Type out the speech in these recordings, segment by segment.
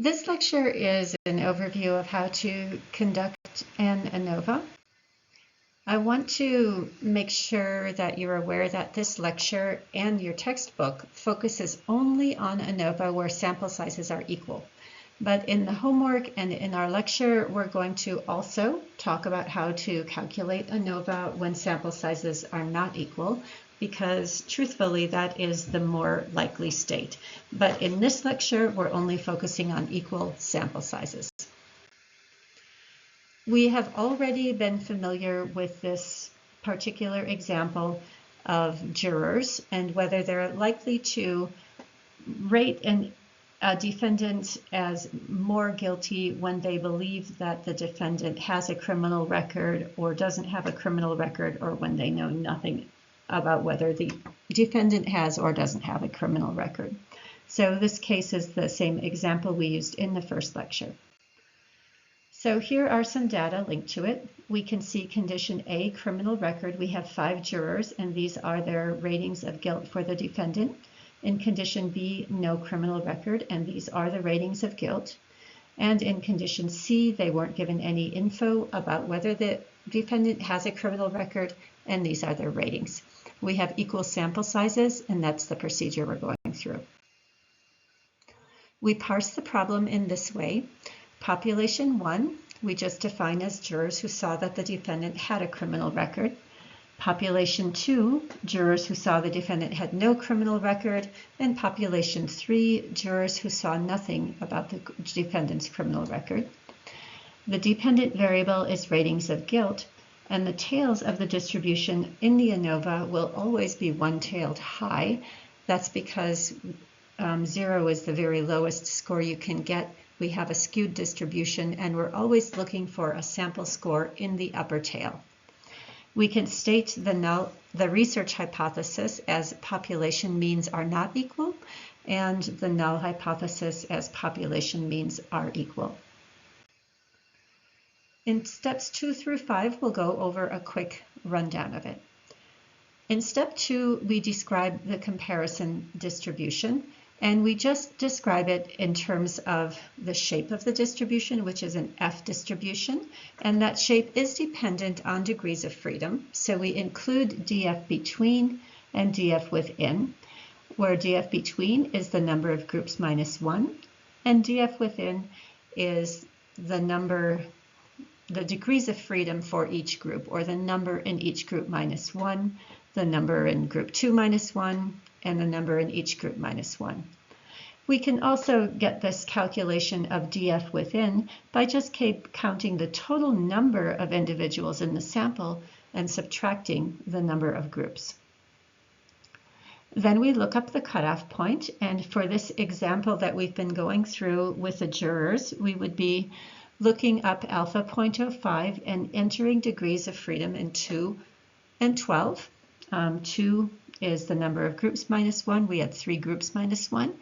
This lecture is an overview of how to conduct an ANOVA. I want to make sure that you're aware that this lecture and your textbook focuses only on ANOVA where sample sizes are equal. But in the homework and in our lecture, we're going to also talk about how to calculate ANOVA when sample sizes are not equal, because truthfully, that is the more likely state. But in this lecture, we're only focusing on equal sample sizes. We have already been familiar with this particular example of jurors and whether they're likely to rate a defendant as more guilty when they believe that the defendant has a criminal record or doesn't have a criminal record, or when they know nothing about whether the defendant has or doesn't have a criminal record. So this case is the same example we used in the first lecture. So here are some data linked to it. We can see condition A, criminal record. We have 5 jurors, and these are their ratings of guilt for the defendant. In condition B, no criminal record, and these are the ratings of guilt. And in condition C, they weren't given any info about whether the defendant has a criminal record, and these are their ratings. We have equal sample sizes, and that's the procedure we're going through. We parse the problem in this way. Population 1, we just define as jurors who saw that the defendant had a criminal record. Population 2, jurors who saw the defendant had no criminal record. And population 3, jurors who saw nothing about the defendant's criminal record. The dependent variable is ratings of guilt, and the tails of the distribution in the ANOVA will always be one-tailed high. That's because 0 is the very lowest score you can get. We have a skewed distribution, and we're always looking for a sample score in the upper tail. We can state the research hypothesis as population means are not equal, and the null hypothesis as population means are equal. In steps 2 through 5, we'll go over a quick rundown of it. In step 2, we describe the comparison distribution, and we just describe it in terms of the shape of the distribution, which is an F distribution, and that shape is dependent on degrees of freedom. So we include DF between and DF within, where DF between is the number of groups minus 1, and DF within is the degrees of freedom for each group, or the number in each group minus 1, the number in group 2 minus 1, and the number in each group minus 1. We can also get this calculation of DF within by just counting the total number of individuals in the sample and subtracting the number of groups. Then we look up the cutoff point, and for this example that we've been going through with the jurors, we would be looking up alpha 0.05 and entering degrees of freedom in 2 and 12. 2 is the number of groups minus 1. We had 3 groups minus 1.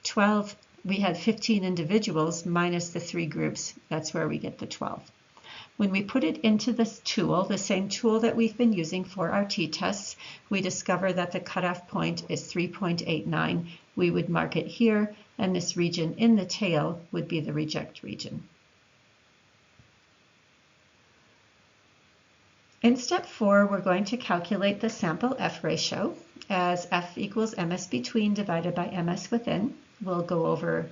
12, we had 15 individuals minus the 3 groups. That's where we get the 12. When we put it into this tool, the same tool that we've been using for our t-tests, we discover that the cutoff point is 3.89. We would mark it here, and this region in the tail would be the reject region. In step 4, we're going to calculate the sample F ratio as F equals MS between divided by MS within. We'll go over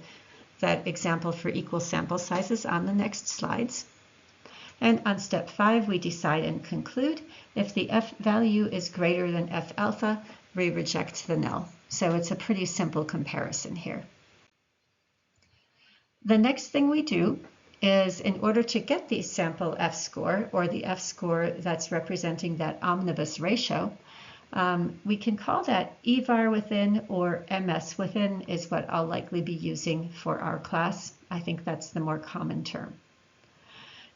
that example for equal sample sizes on the next slides. And on step 5, we decide and conclude if the F value is greater than F alpha, we reject the null. So it's a pretty simple comparison here. The next thing we do is, in order to get the sample F score, or the F score that's representing that omnibus ratio, we can call that EVAR within, or MS within is what I'll likely be using for our class. I think that's the more common term.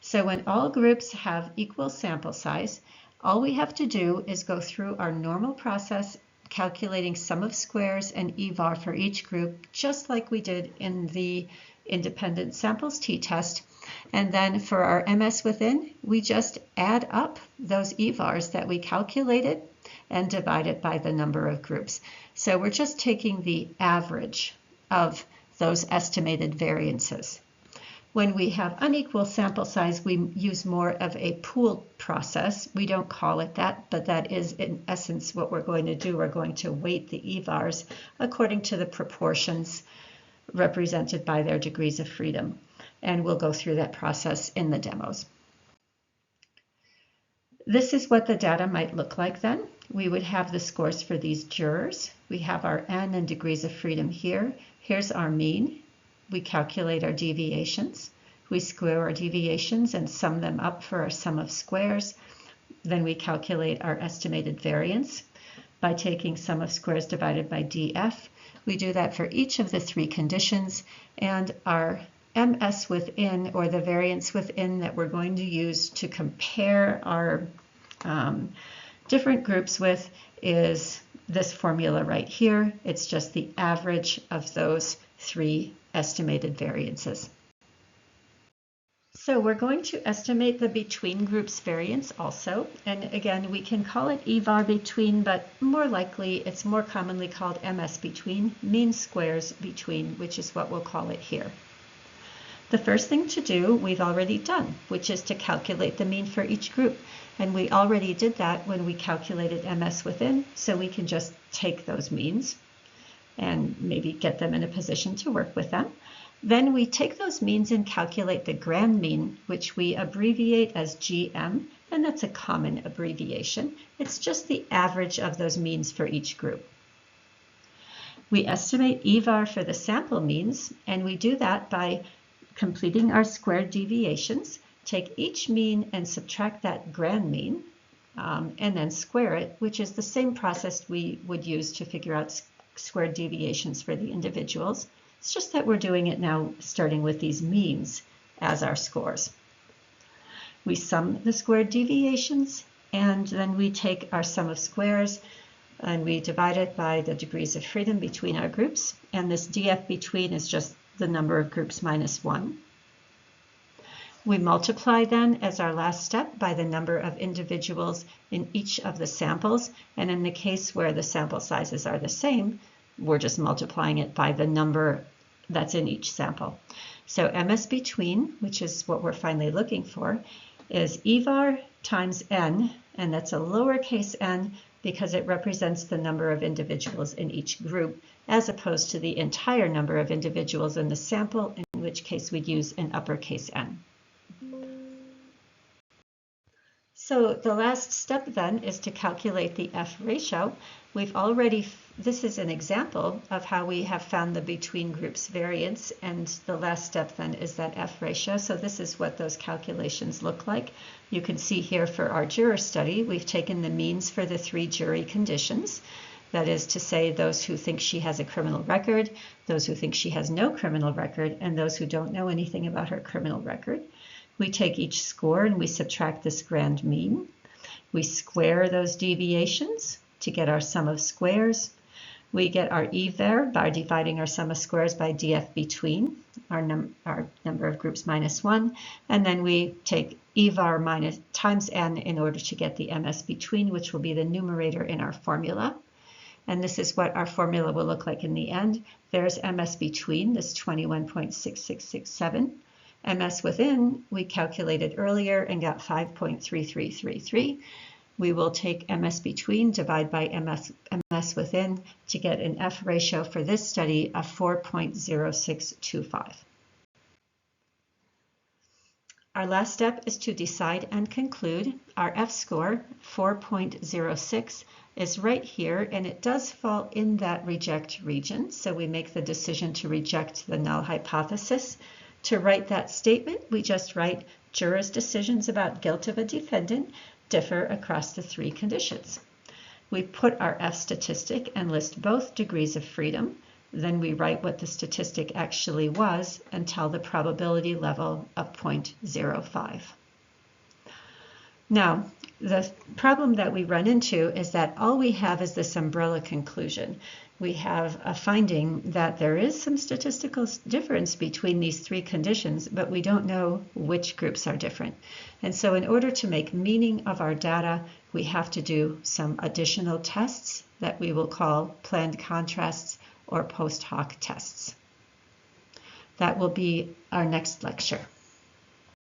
So when all groups have equal sample size, all we have to do is go through our normal process calculating sum of squares and EVAR for each group, just like we did in the independent samples t-test. And then for our MS within, we just add up those EVARs that we calculated and divide it by the number of groups. So we're just taking the average of those estimated variances. When we have unequal sample size, we use more of a pooled process. We don't call it that, but that is in essence what we're going to do. We're going to weight the EVARs according to the proportions represented by their degrees of freedom. And we'll go through that process in the demos. This is what the data might look like then. We would have the scores for these jurors. We have our N and degrees of freedom here. Here's our mean. We calculate our deviations. We square our deviations and sum them up for our sum of squares. Then we calculate our estimated variance by taking sum of squares divided by DF. We do that for each of the three conditions, and our MS within, or the variance within that we're going to use to compare our different groups with, is this formula right here. It's just the average of those three estimated variances. So we're going to estimate the between groups variance also, and again we can call it EVAR between, but more likely it's more commonly called MS between, mean squares between, which is what we'll call it here. The first thing to do we've already done, which is to calculate the mean for each group, and we already did that when we calculated MS within, so we can just take those means and maybe get them in a position to work with them. Then we take those means and calculate the grand mean, which we abbreviate as GM, and that's a common abbreviation. It's just the average of those means for each group. We estimate EVAR for the sample means, and we do that by completing our squared deviations, take each mean and subtract that grand mean, and then square it, which is the same process we would use to figure out squared deviations for the individuals. It's just that we're doing it now starting with these means as our scores. We sum the squared deviations, and then we take our sum of squares and we divide it by the degrees of freedom between our groups, and this DF between is just the number of groups minus 1. We multiply then as our last step by the number of individuals in each of the samples, and in the case where the sample sizes are the same, we're just multiplying it by the number that's in each sample. So MS between, which is what we're finally looking for, is EVAR times N, and that's a lowercase n because it represents the number of individuals in each group, as opposed to the entire number of individuals in the sample, in which case we'd use an uppercase N. So the last step then is to calculate the F ratio. This is an example of how we have found the between groups variance, and the last step then is that F ratio. So this is what those calculations look like. You can see here for our juror study, we've taken the means for the 3 jury conditions. That is to say, those who think she has a criminal record, those who think she has no criminal record, and those who don't know anything about her criminal record. We take each score and we subtract this grand mean. We square those deviations to get our sum of squares. We get our EVAR by dividing our sum of squares by DF between, our number of groups minus 1, and then we take EVAR times N in order to get the MS between, which will be the numerator in our formula. And this is what our formula will look like in the end. There's MS between, this 21.6667. MS within, we calculated earlier and got 5.3333. We will take MS between, divide by MS within to get an F ratio for this study of 4.0625. Our last step is to decide and conclude. Our F score, 4.06, is right here, and it does fall in that reject region. So we make the decision to reject the null hypothesis. To write that statement, we just write jurors' decisions about guilt of a defendant differ across the 3 conditions. We put our F statistic and list both degrees of freedom. Then we write what the statistic actually was and tell the probability level of 0.05. Now, the problem that we run into is that all we have is this umbrella conclusion. We have a finding that there is some statistical difference between these 3 conditions, but we don't know which groups are different. And so in order to make meaning of our data, we have to do some additional tests that we will call planned contrasts or post hoc tests. That will be our next lecture.